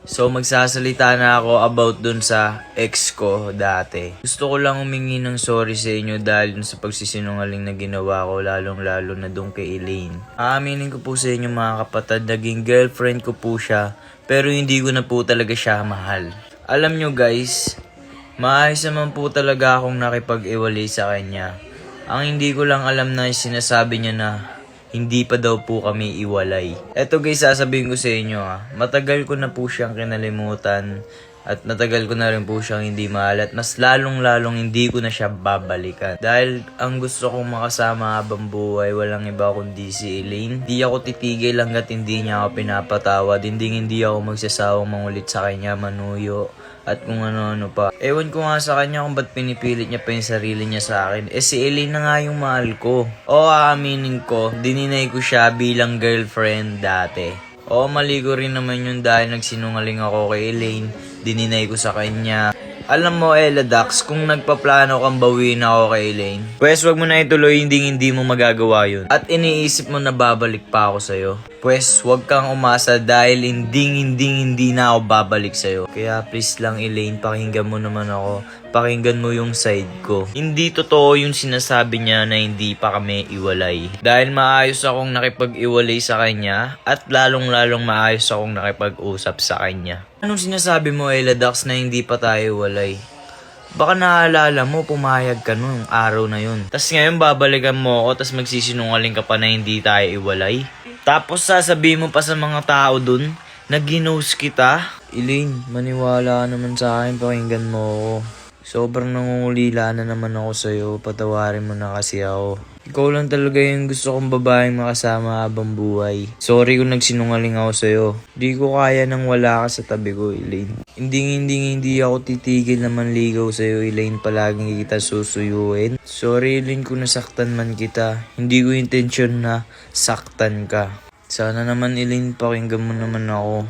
So magsasalita na ako about dun sa ex ko dati. Gusto ko lang humingi ng sorry sa inyo dahil dun sa pagsisinungaling na ginawa ko, lalong lalo na dun kay Elaine. Aaminin ko po sa inyo mga kapatid, naging girlfriend ko po siya, pero hindi ko na po talaga siya mahal. Alam nyo guys, maayos naman po talaga akong nakipag-iwalay sa kanya. Ang hindi ko lang alam na sinasabi niya na hindi pa daw po kami iwalay. Eto guys, sasabihin ko sa inyo matagal ko na po siyang kinalimutan at matagal ko na rin po siyang hindi mahal at mas lalong hindi ko na siya babalikan. Dahil ang gusto kong makasama habang buhay, walang iba kundi si Elaine. Hindi ako titigil hanggat hindi niya ako pinapatawad. Hindi ako magsasawang mangulit sa kanya, manuyo at kung ano-ano pa. Ewan ko nga sa kanya kung ba't pinipilit niya pa yung sarili niya sa akin. Si Elaine na nga yung mahal ko. Aaminin ko, dininay ko siya bilang girlfriend dati. Mali ko rin naman yun dahil nagsinungaling ako kay Elaine. Dininay ko sa kanya. Alam mo Ella Dax, kung nagpaplano kang bawiin ako kay Elaine, pwes wag mo na ituloy, hindi mo magagawa yun. At iniisip mo na babalik pa ako sa'yo, pwes wag kang umasa dahil hindi na ako babalik sa'yo. Kaya please lang Elaine, pakinggan mo naman ako. Pakinggan mo yung side ko. Hindi totoo yung sinasabi niya na hindi pa kami iwalay. Dahil maayos akong nakipag-iwalay sa kanya at lalong maayos akong nakipag-usap sa kanya. Anong sinasabi mo Ella Dax na hindi pa tayo iwalay? Baka naalala mo, pumayag ka nung araw na yun. Tas ngayon babalikan mo ako, tas magsisinungaling ka pa na hindi tayo iwalay. Tapos sasabihin mo pa sa mga tao dun na ginost kita. Elaine, maniwala naman sa akin, pakinggan mo ako. Sobrang nangungulila na naman ako sa'yo, patawarin mo na kasi ako. Ikaw lang talaga yung gusto kong babaeng makasama habang buhay. Sorry kung nagsinungaling ako sa'yo. Di ko kaya nang wala ka sa tabi ko, Elaine. Hindi ako titigil na manligaw sa'yo, Elaine. Palaging kita susuyuin. Sorry, Elaine, kung nasaktan man kita. Hindi ko intensyon na saktan ka. Sana naman, Elaine, pakinggan mo naman ako.